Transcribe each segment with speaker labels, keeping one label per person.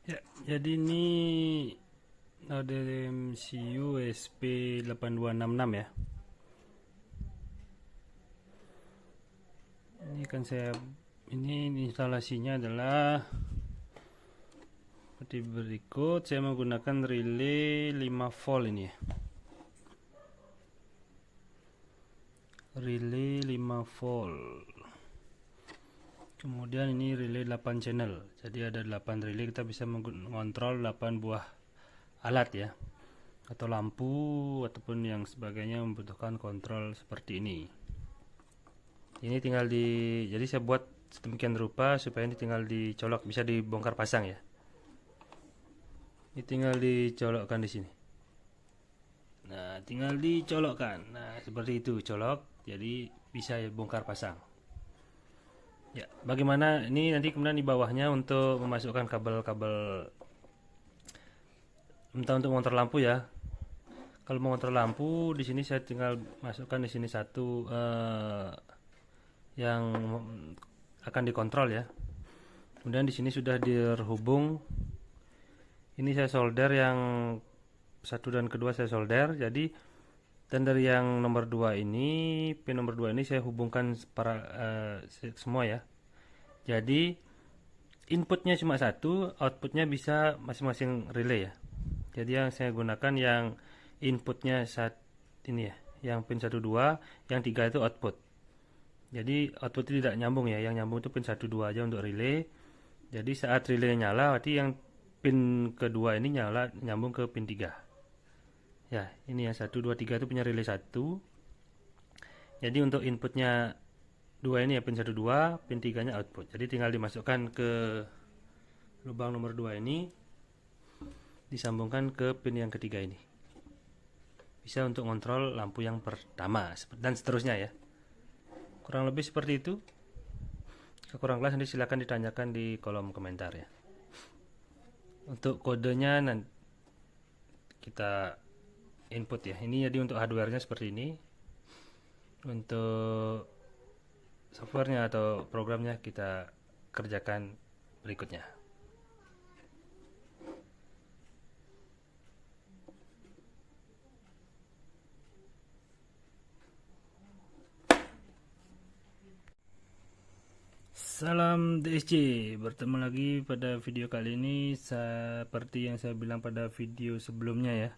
Speaker 1: Ya, jadi ini node MCU SP8266 ya. Ini kan ini instalasinya adalah seperti berikut. Saya menggunakan relay 5 volt ini ya. Relay 5 volt. Kemudian ini relay 8 channel. Jadi ada 8 relay, kita bisa mengontrol 8 buah alat ya. Atau lampu ataupun yang sebagainya membutuhkan kontrol seperti ini. Ini tinggal jadi saya buat sedemikian rupa supaya ini tinggal dicolok, bisa dibongkar pasang ya. Ini tinggal dicolokkan di sini. Nah, tinggal dicolokkan. Nah, seperti itu, colok. Jadi bisa bongkar pasang. Ya, bagaimana ini nanti kemudian di bawahnya untuk memasukkan kabel-kabel, entah untuk mengontrol lampu ya. Kalau mengontrol lampu di sini saya tinggal masukkan di sini satu yang akan dikontrol ya. Kemudian di sini sudah terhubung. Ini saya solder yang satu dan kedua saya solder. Jadi dan dari yang nomor 2 ini, pin nomor 2 ini saya hubungkan semua ya. Jadi inputnya cuma satu, outputnya bisa masing-masing relay ya. Jadi yang saya gunakan yang inputnya ini ya, yang pin 1 2, yang 3 itu output. Jadi output itu tidak nyambung ya, yang nyambung itu pin 1 2 aja untuk relay. Jadi saat relay nyala, berarti yang pin kedua ini nyambung ke pin 3. Ya, ini ya 1 2 3 itu punya relay 1. Jadi untuk inputnya 2 ini ya pin 1 2, pin 3-nya output. Jadi tinggal dimasukkan ke lubang nomor 2 ini, disambungkan ke pin yang ketiga ini. Bisa untuk kontrol lampu yang pertama dan seterusnya ya. Kurang lebih seperti itu. Kurang jelas nanti silakan ditanyakan di kolom komentar ya. Untuk kodenya nanti kita input ya. Ini jadi untuk hardware-nya seperti ini. Untuk softwarenya atau programnya kita kerjakan berikutnya. Salam DSC, bertemu lagi pada video kali ini. Seperti yang saya bilang pada video sebelumnya ya,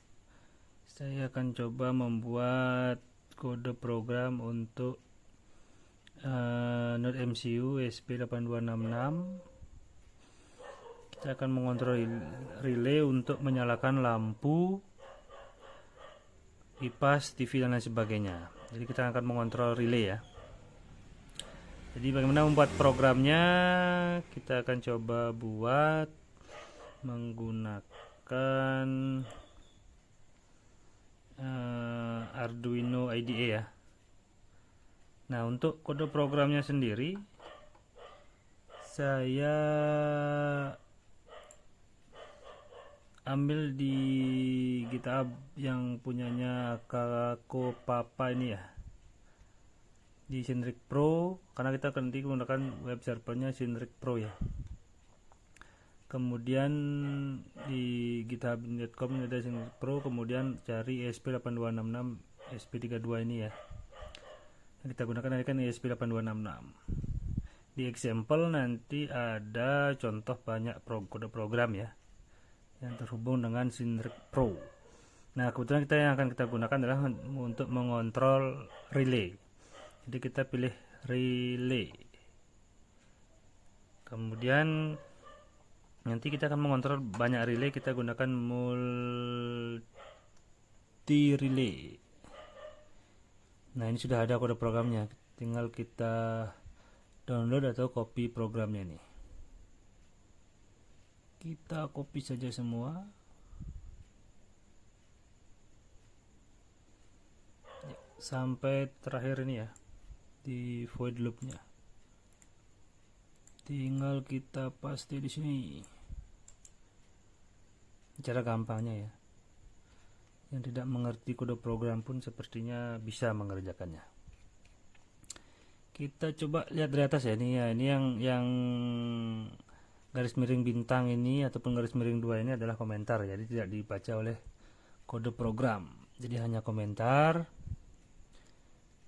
Speaker 1: saya akan coba membuat kode program untuk node MCU SP8266. Kita akan mengontrol relay untuk menyalakan lampu, kipas, TV dan lain sebagainya. Jadi kita akan mengontrol relay ya. Jadi bagaimana membuat programnya, kita akan coba buat menggunakan Arduino IDE ya. Nah, untuk kode programnya sendiri saya ambil di GitHub yang punyanya Kako Papa ini ya, di Synric Pro, karena kita nanti menggunakan web servernya Synric Pro ya. Kemudian di github.com ada Synric Pro, kemudian cari ESP8266 ESP32 ini ya. Yang kita gunakan ini kan ESP8266. Di example nanti ada contoh banyak kode program ya yang terhubung dengan Synric Pro. Nah, kebetulan yang akan kita gunakan adalah untuk mengontrol relay. Jadi kita pilih relay. Kemudian nanti kita akan mengontrol banyak relay, kita gunakan multi relay. Nah, ini sudah ada kode programnya. Tinggal kita download atau copy programnya nih. Kita copy saja semua. Sampai terakhir ini ya, di void loopnya. Tinggal kita paste di sini. Cara gampangnya ya. Yang tidak mengerti kode program pun sepertinya bisa mengerjakannya. Kita coba lihat dari atas ya, ini ya, ini yang garis miring bintang ini ataupun garis miring 2 ini adalah komentar, jadi tidak dibaca oleh kode program, jadi hanya komentar.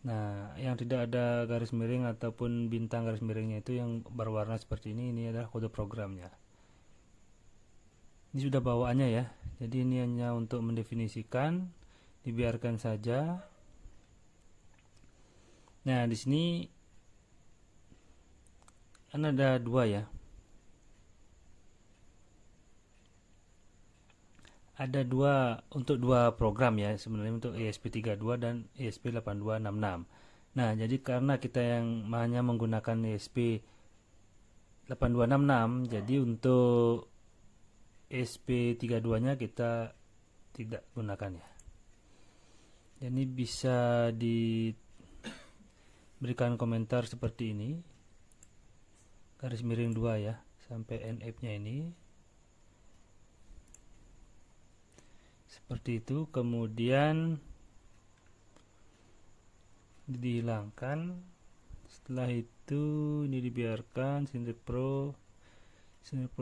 Speaker 1: Nah, yang tidak ada garis miring ataupun bintang garis miringnya itu yang berwarna seperti ini adalah kode programnya. Ini sudah bawaannya ya, jadi ini hanya untuk mendefinisikan, dibiarkan saja. Nah, di sini kan ada dua ya. Ada dua untuk dua program ya sebenarnya, untuk ESP32 dan ESP8266. Nah, jadi karena kita yang hanya menggunakan ESP8266, jadi untuk ESP32 nya kita tidak gunakan ya. Jadi bisa diberikan komentar seperti ini, garis miring 2 ya, sampai NF nya ini seperti itu. Kemudian dihilangkan, setelah itu ini dibiarkan, Syntrix Pro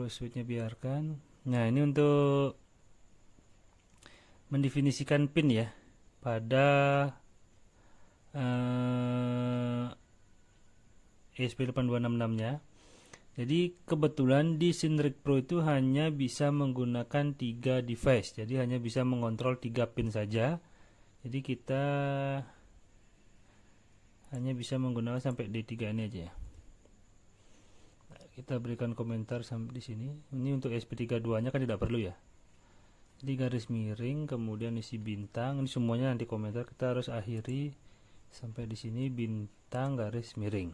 Speaker 1: switch nya biarkan. Nah, ini untuk mendefinisikan pin ya pada ESP8266 nya. Jadi kebetulan di Syntrix Pro itu hanya bisa menggunakan 3 device, jadi hanya bisa mengontrol 3 pin saja. Jadi kita hanya bisa menggunakan sampai D3 ini aja ya. Nah, kita berikan komentar sampai di sini. Ini untuk ESP32 nya kan tidak perlu ya. Jadi garis miring, kemudian isi bintang, ini semuanya nanti komentar. Kita harus akhiri sampai di sini, bintang garis miring.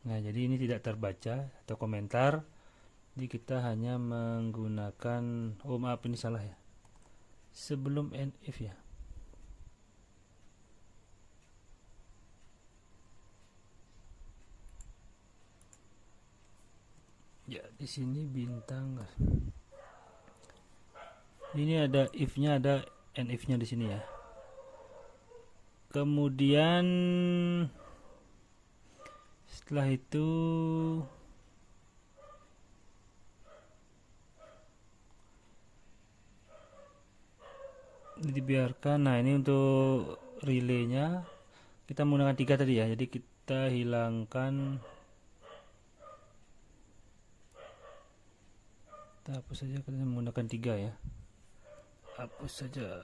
Speaker 1: Nah, jadi ini tidak terbaca atau komentar. Jadi kita hanya menggunakan, oh maaf ini salah ya, sebelum NF ya. Ya, di sini bintang. Ini ada if-nya, ada NF-nya di sini ya. Kemudian setelah itu dibiarkan. Nah, ini untuk relaynya kita menggunakan 3 tadi ya, jadi kita hilangkan, kita hapus saja, kita menggunakan 3 ya, hapus saja.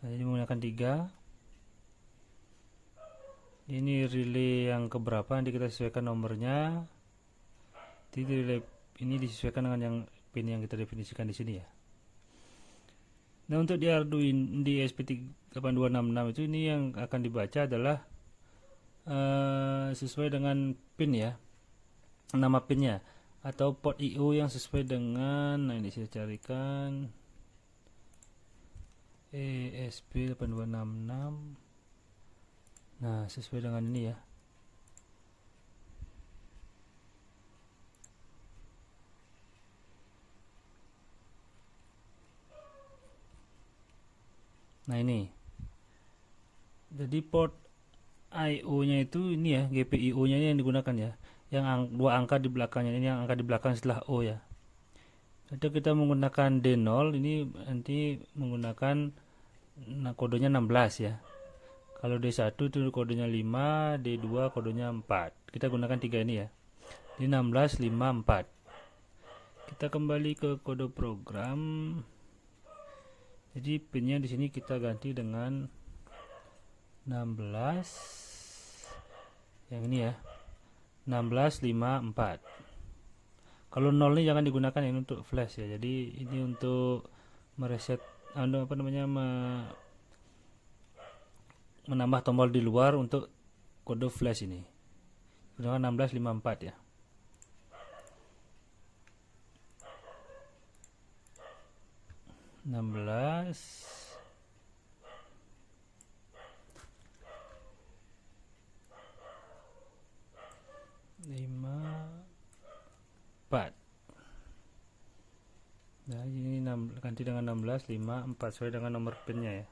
Speaker 1: Nah, jadi menggunakan 3. Ini relay yang keberapa, nanti kita sesuaikan nomornya. Jadi relay ini disesuaikan dengan yang pin yang kita definisikan di sini ya. Nah, untuk di Arduino di ESP8266 itu, ini yang akan dibaca adalah sesuai dengan pin ya, nama pinnya, atau port IO yang sesuai dengan, nah ini saya carikan ESP8266. Nah, sesuai dengan ini ya. Nah, ini. Jadi port IO-nya itu ini ya, GPIO-nya ini yang digunakan ya. Yang 2 angka di belakangnya, ini yang angka di belakang setelah O ya. Jadi kita menggunakan D0, ini nanti menggunakan kodenya 16 ya. Kalau D1 itu kodenya 5, D2 kodenya 4. Kita gunakan 3 ini ya. Di 16, 5, 4. Kita kembali ke kode program. Jadi pinnya di sini kita ganti dengan 16. Yang ini ya. 16, 5, 4. Kalau 0 ini jangan digunakan, ini untuk flash ya. Jadi ini untuk mereset menambah tombol di luar untuk kode flash ini. Gunakan 1654 ya. Enam belas 4. Nah, ini ganti dengan 16 5 4 sesuai dengan nomor pinnya ya.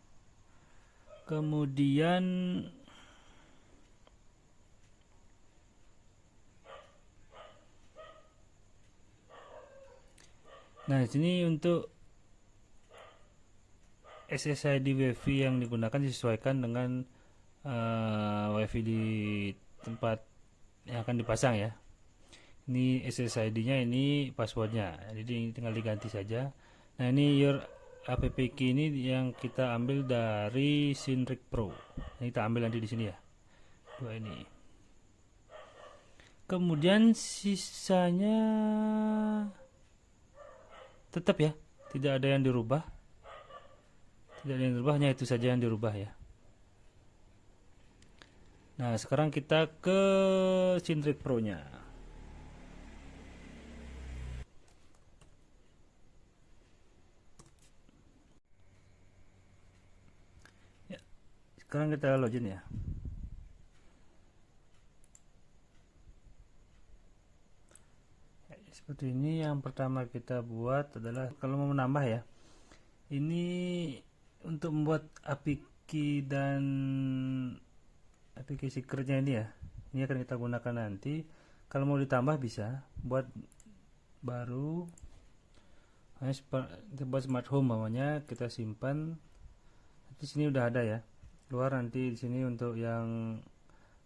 Speaker 1: Kemudian Nah, di sini untuk SSID WiFi yang digunakan disesuaikan dengan WiFi di tempat yang akan dipasang ya. Ini SSID-nya, ini passwordnya, jadi tinggal diganti saja. Nah, ini your app key ini yang kita ambil dari Synric Pro. Ini kita ambil nanti di sini ya, dua ini. Kemudian sisanya tetap ya, tidak ada yang dirubah. Tidak ada yang dirubah, hanya itu saja yang dirubah ya. Nah, sekarang kita ke Synric Pro-nya. Ya, sekarang kita login ya. Seperti ini. Yang pertama kita buat adalah kalau mau menambah ya. Ini untuk membuat API key dan API key secretnya ini ya. Ini akan kita gunakan nanti. Kalau mau ditambah bisa buat baru. Kita buat smart home namanya, kita simpan. Di sini udah ada ya. Keluar nanti di sini untuk yang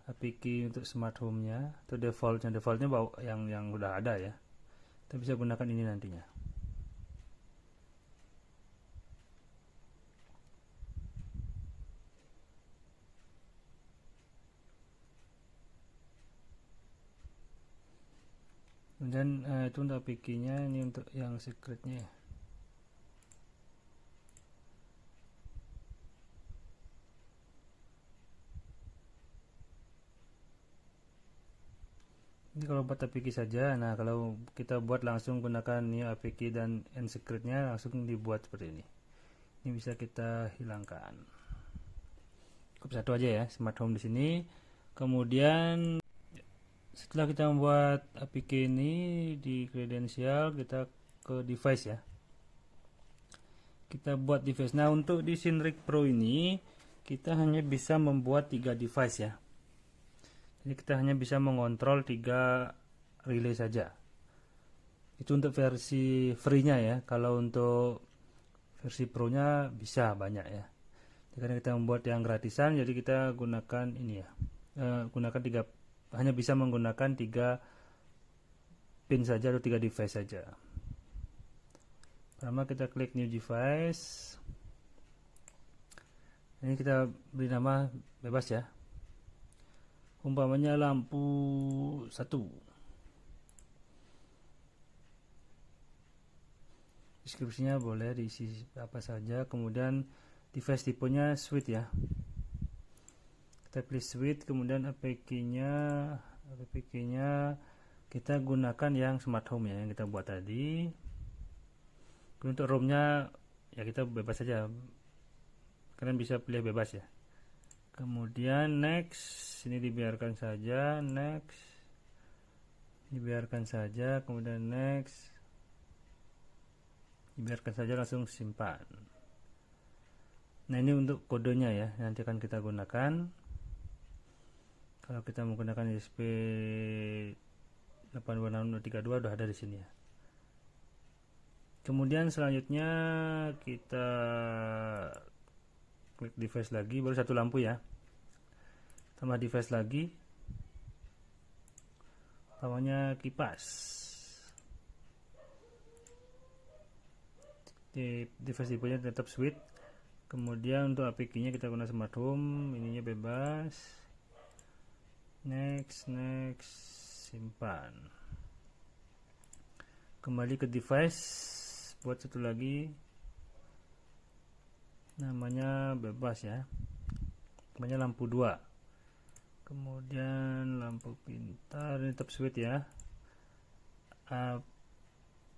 Speaker 1: API key untuk smart home-nya atau defaultnya yang udah ada ya. Kita bisa gunakan ini nantinya. Kemudian itu untuk API key-nya, ini untuk yang secretnya. Ini kalau buat API key saja. Nah, kalau kita buat langsung gunakan ini API key dan end secretnya, langsung dibuat seperti ini. Ini bisa kita hilangkan. Cukup satu aja ya, smart home di sini. Kemudian setelah kita membuat API key ini di kredensial, kita ke device ya. Kita buat device. Nah, untuk di Synric Pro ini kita hanya bisa membuat 3 device ya. Jadi kita hanya bisa mengontrol 3 relay saja. Itu untuk versi free-nya ya. Kalau untuk versi pro-nya bisa banyak ya. Karena kita membuat yang gratisan, jadi kita gunakan ini ya. Gunakan 3, hanya bisa menggunakan 3 pin saja atau 3 device saja. Pertama kita klik new device. Ini kita beri nama bebas ya. Umpamanya lampu 1. Deskripsinya boleh diisi apa saja. Kemudian device tipenya switch ya. Kita pilih switch. Kemudian API key-nya kita gunakan yang smart home ya, yang kita buat tadi. Untuk ROM-nya ya kita bebas saja. Kalian bisa pilih bebas ya. Kemudian next, ini dibiarkan saja, next, dibiarkan saja, kemudian next, dibiarkan saja, langsung simpan. Nah, ini untuk kodenya ya, nanti akan kita gunakan. Kalau kita menggunakan ISP 826.32 udah ada di sini ya. Kemudian selanjutnya kita klik device lagi, baru satu lampu ya. Tambah device lagi, namanya kipas. Di device tipenya tetap switch. Kemudian untuk API key-nya kita gunakan smart home, ininya bebas. Next, simpan. Kembali ke device, buat satu lagi, namanya bebas ya. Namanya lampu 2. Kemudian lampu pintar, ini tetap switch ya.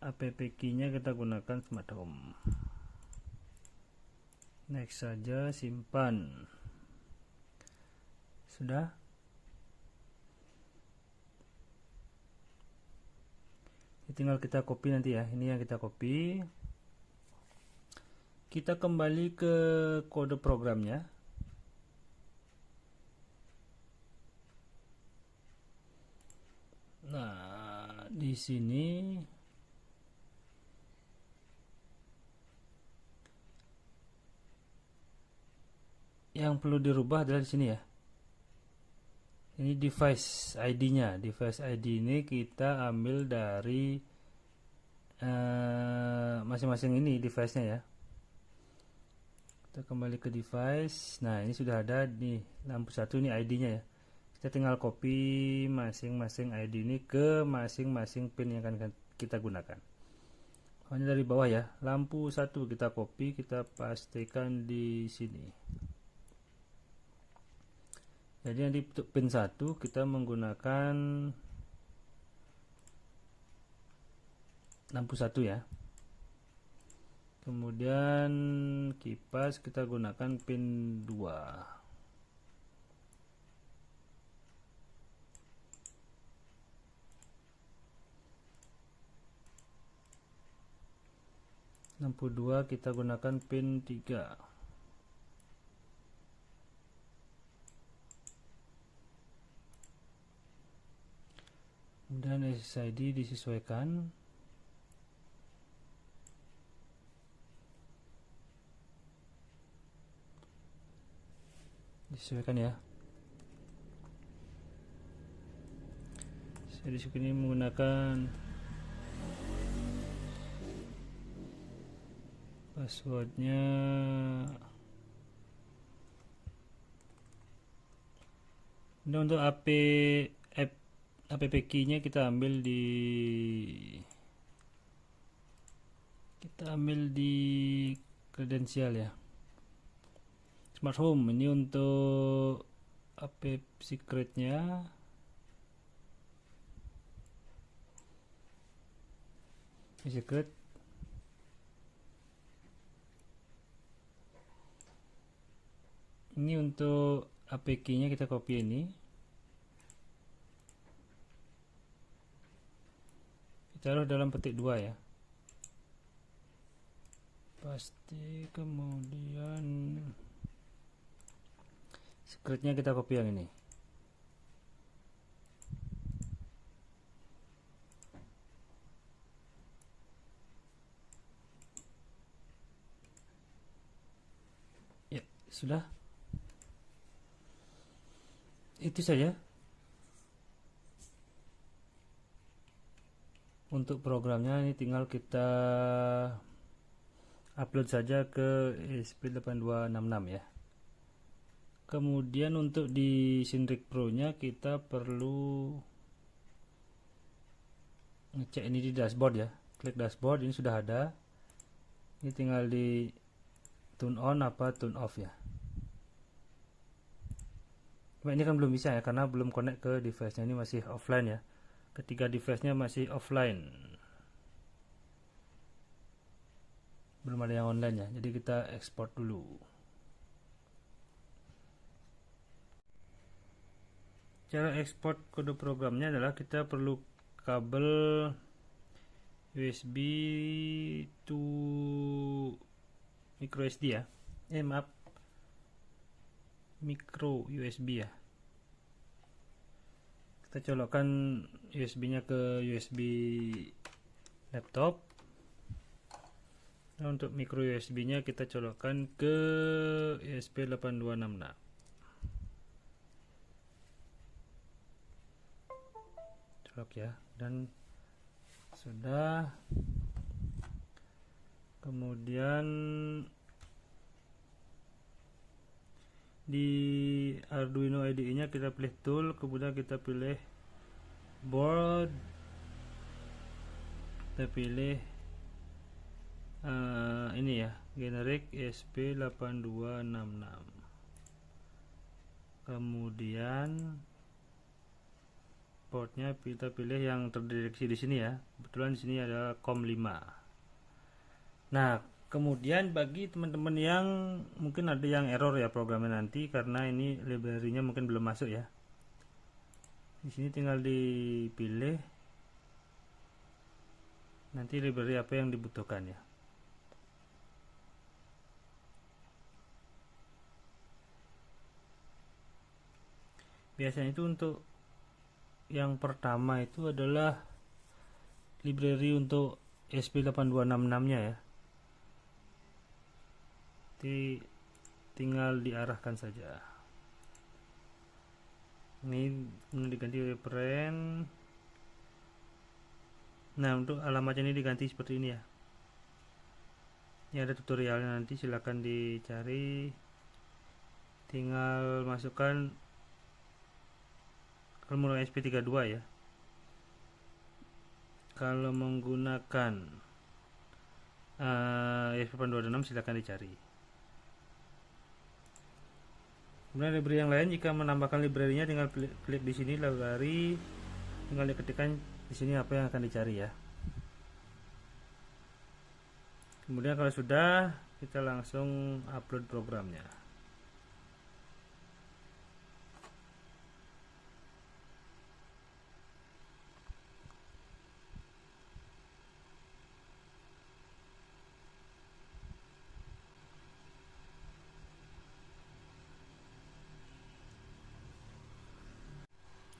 Speaker 1: App key-nya kita gunakan smart home. Next saja, simpan. Sudah. Tinggal kita copy nanti ya. Ini yang kita copy. Kita kembali ke kode programnya. Nah, di sini yang perlu dirubah adalah di sini ya. Ini device ID-nya. Device ID ini kita ambil dari masing-masing ini device-nya ya. Kita kembali ke device. Nah, ini sudah ada nih lampu satu, ini ID-nya ya. Kita tinggal copy masing-masing ID ini ke masing-masing pin yang akan kita gunakan. Hanya dari bawah ya. Lampu satu kita copy, kita pastikan di sini. Jadi nanti untuk pin 1 kita menggunakan lampu 1 ya. Kemudian kipas kita gunakan pin 2. Lampu 2 kita gunakan pin 3. Kemudian SSID disesuaikan. Disesuaikan ya. Saya di sini menggunakan passwordnya ini untuk app key nya kita ambil di kredensial ya. Smart Home ini untuk app secretnya. Secret ini untuk app key nya kita copy ini, kita taruh dalam petik 2 ya, pasti. Kemudian secretnya kita copy yang ini. Ya sudah, itu saja untuk programnya. Ini tinggal kita upload saja ke ESP8266 ya. Kemudian untuk di Synric Pro nya kita perlu ngecek ini di dashboard ya. Klik dashboard, ini sudah ada. Ini tinggal di tune on apa tune off ya. Cuma ini kan belum bisa ya, karena belum connect ke device-nya, ini masih offline ya. Ketika device-nya masih offline, belum ada yang online ya, jadi kita ekspor dulu. Cara ekspor kode programnya adalah kita perlu kabel USB to micro SD ya. Maaf, micro USB ya. Kita colokkan USB nya ke USB laptop. Nah, untuk micro USB nya kita colokkan ke ESP8266. Colok ya, dan sudah. Kemudian di Arduino IDE nya kita pilih tool, kemudian kita pilih board, kita pilih ini ya, generic ESP8266. Kemudian portnya kita pilih yang terdeteksi di sini ya. Kebetulan di sini ada COM5. Nah, kemudian bagi teman-teman yang mungkin ada yang error ya programnya nanti karena ini library-nya mungkin belum masuk ya. Di sini tinggal dipilih nanti library apa yang dibutuhkan ya. Biasanya itu untuk yang pertama itu adalah library untuk ESP8266 nya ya. Jadi tinggal diarahkan saja. Ini diganti reference. Nah, untuk alamatnya ini diganti seperti ini ya. Ini ada tutorialnya, nanti silahkan dicari. Tinggal masukkan kalau menggunakan SP32 ya. Kalau menggunakan ESP8226 silahkan dicari. Kemudian library yang lain, jika menambahkan library-nya tinggal klik di sini library, tinggal diketikkan di sini apa yang akan dicari ya. Kemudian kalau sudah, kita langsung upload programnya.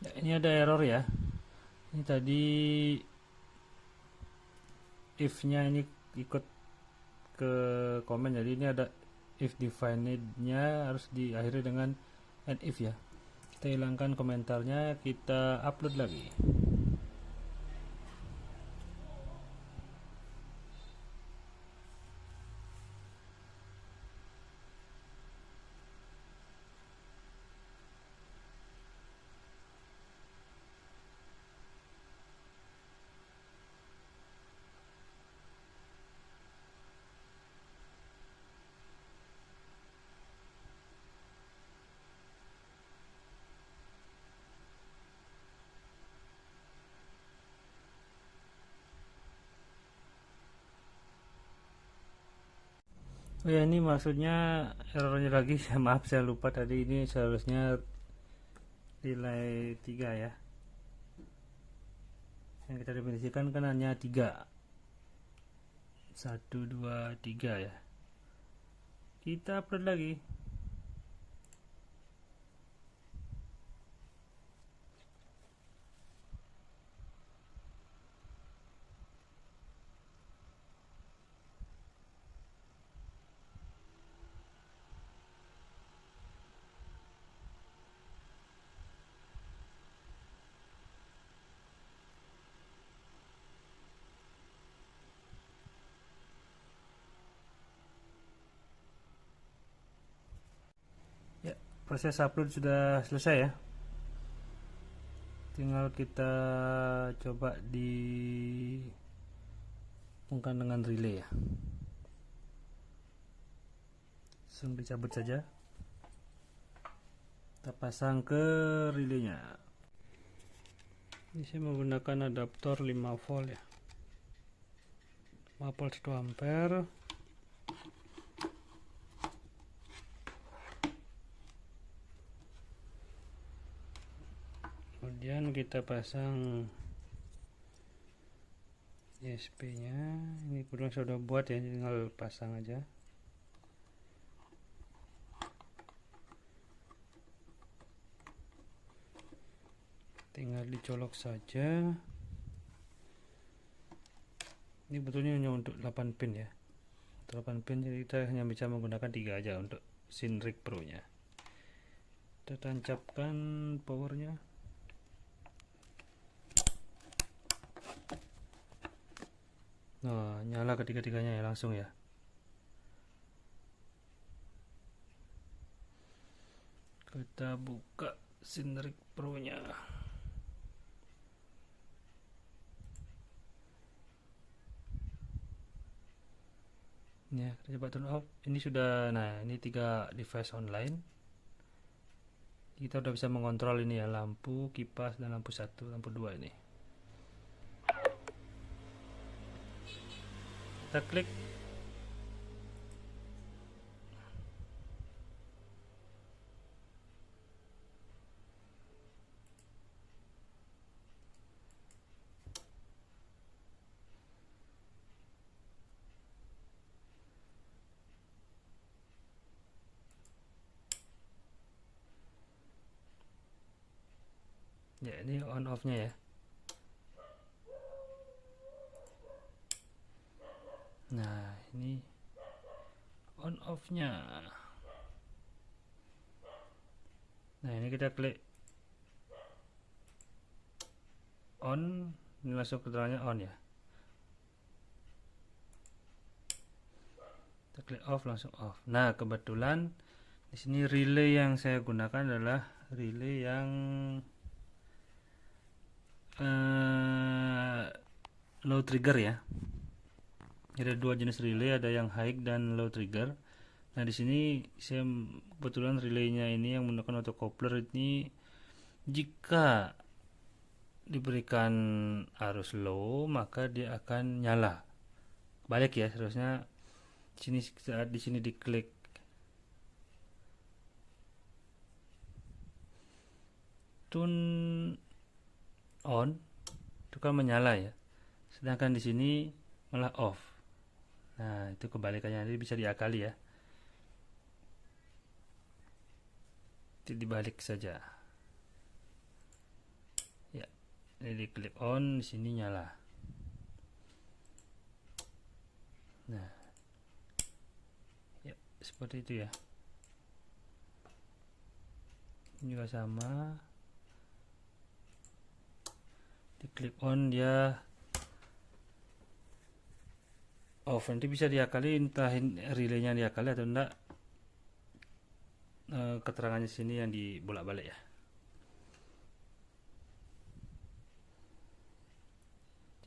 Speaker 1: Nah, ini ada error ya. Ini tadi if-nya ini ikut ke komen, jadi ini ada if defined-nya harus diakhiri dengan and if ya. Kita hilangkan komentarnya, kita upload lagi. Oh ya, ini maksudnya errornya lagi. Maaf, saya lupa tadi, ini seharusnya nilai 3 ya. Yang kita definisikan kan hanya 3. 1, 2, 3 ya. Kita upload lagi. Ya, proses upload sudah selesai ya. Tinggal kita coba dihubungkan dengan relay ya. Langsung dicabut saja. Kita pasang ke relaynya. Ini saya menggunakan adaptor 5 volt ya. 5 volt 1 ampere. Kemudian kita pasang ESP nya. Ini kebetulan saya sudah buat ya, tinggal pasang aja. Tinggal dicolok saja. Ini betulnya hanya untuk 8 pin ya. Untuk 8 pin, jadi kita hanya bisa menggunakan 3 aja untuk Synric Pro nya. Kita tancapkan powernya. Nah, nyala ketiga-tiganya ya, langsung ya. Kita buka Synric Pro nya. Ya, kita coba turn off. Ini sudah, nah ini 3 device online. Kita udah bisa mengontrol ini ya, lampu, kipas, dan lampu 1, lampu 2 ini. Kita klik. Ya, ini on off nya ya. Nah, ini on off nya. Nah, ini kita klik on, ini langsung keterangannya on ya. Kita klik off, langsung off. Nah, kebetulan di sini relay yang saya gunakan adalah relay yang low trigger ya. Ada dua jenis relay, ada yang high dan low trigger. Nah, di sini saya kebetulan relaynya ini yang menggunakan autocoupler ini, jika diberikan arus low maka dia akan nyala. Balik ya, seharusnya saat di sini diklik tune on itu kan menyala ya, sedangkan di sini malah off. Nah, itu kebalikannya, jadi bisa diakali ya. Itu dibalik saja ya. Ini diklik on, di sini nyala. Nah ya, seperti itu ya. Ini juga sama, diklik on dia off. Nanti bisa diakali, entah relaynya diakali atau enggak, keterangannya sini yang dibolak-balik ya.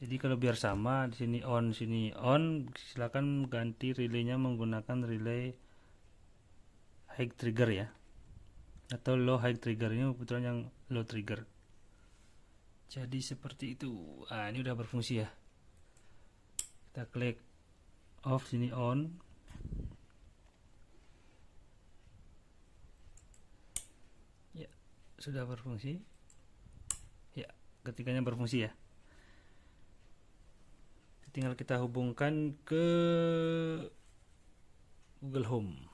Speaker 1: Jadi kalau biar sama, di sini on, silakan ganti relaynya menggunakan relay high trigger ya, atau low high trigger. Ini kebetulan yang low trigger. Jadi seperti itu. Ah, ini udah berfungsi ya. Kita klik off, sini on. Ya, sudah berfungsi. Ya, ketiganya berfungsi ya. Tinggal kita hubungkan ke Google Home.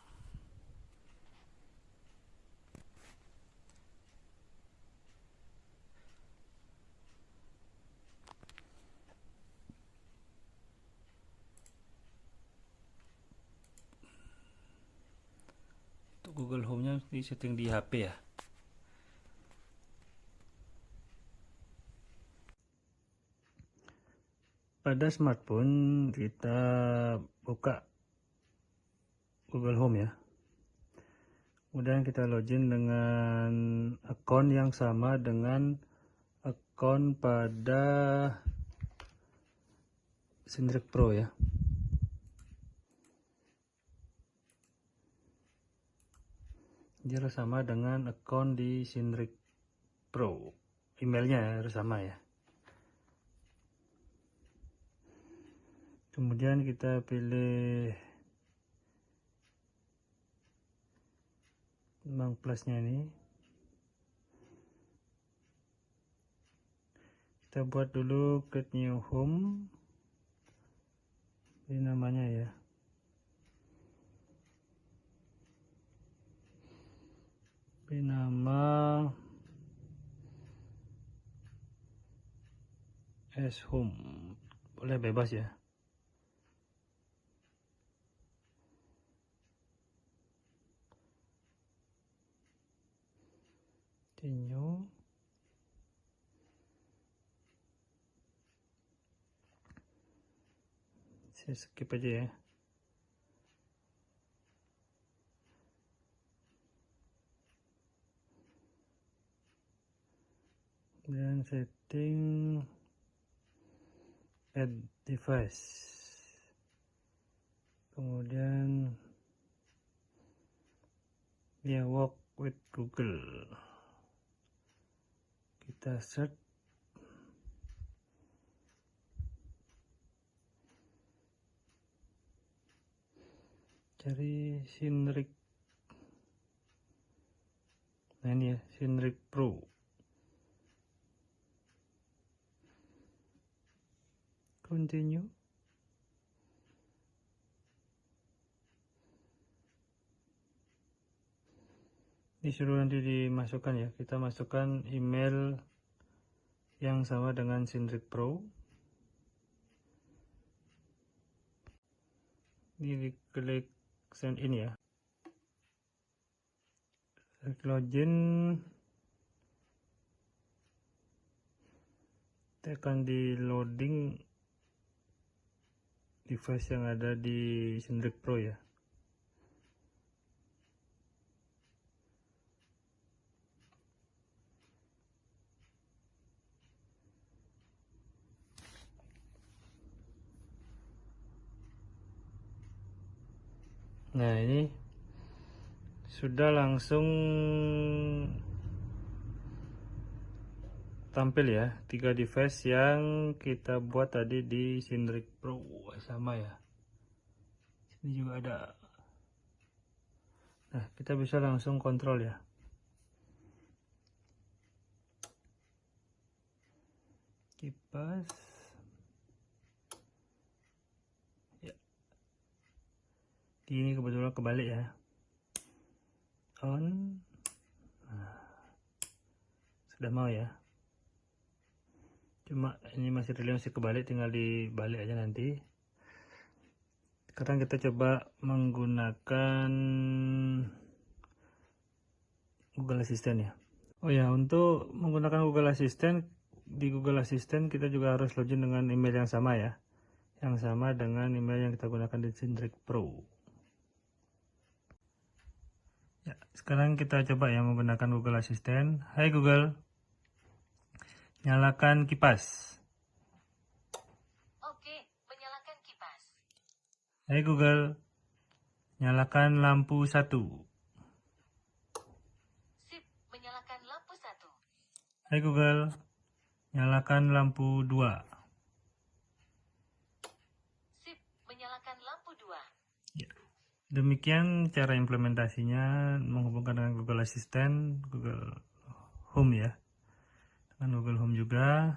Speaker 1: Untuk Google Home-nya di setting di HP ya. Pada smartphone kita buka Google Home ya. Kemudian kita login dengan akun yang sama dengan akun pada Syndrick Pro ya. Dia harus sama dengan akun di Syndrick Pro. Emailnya harus sama ya. Kemudian kita pilih Bang plusnya ini. Kita buat dulu create new home. Ini namanya ya. Beri nama as home. Boleh bebas ya. Continue. Saya skip aja ya. Dan setting add device. Kemudian ya, work with Google. Kita search. Cari Syndrick. Nah ini ya, Syndrick Pro. Continue. Disuruh nanti dimasukkan ya. Kita masukkan email yang sama dengan Syndrick Pro. Ini diklik send in ya. klik login, tekan di loading device yang ada di Sindrik Pro ya. Nah, ini sudah langsung tampil ya, 3 device yang kita buat tadi di Sindrik Pro. Sama ya, ini juga ada. Nah, kita bisa langsung kontrol ya. Kipas ya, ini kebetulan kebalik ya, on. Nah, sudah mau ya, cuma ini masih relay masih kebalik, tinggal dibalik aja nanti. Sekarang kita coba menggunakan Google Assistant ya. Oh ya, untuk menggunakan Google Assistant, di Google Assistant kita juga harus login dengan email yang sama ya, yang sama dengan email yang kita gunakan di Sindrik Pro ya. Sekarang kita coba ya menggunakan Google Assistant. Hai Google, nyalakan kipas.
Speaker 2: Oke, menyalakan kipas.
Speaker 1: Hai Google, nyalakan lampu 1.
Speaker 2: Sip, menyalakan lampu 1.
Speaker 1: Hai Google, nyalakan lampu 2.
Speaker 2: Sip, menyalakan lampu 2.
Speaker 1: Ya. Demikian cara implementasinya menghubungkan dengan Google Assistant, Google Home ya, dengan Google Home juga.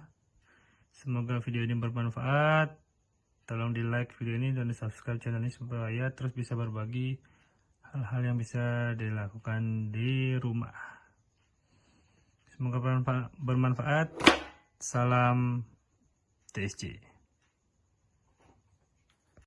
Speaker 1: Semoga video ini bermanfaat. Tolong di like video ini dan di subscribe channel ini supaya terus bisa berbagi hal-hal yang bisa dilakukan di rumah. Semoga bermanfaat. Salam TSC.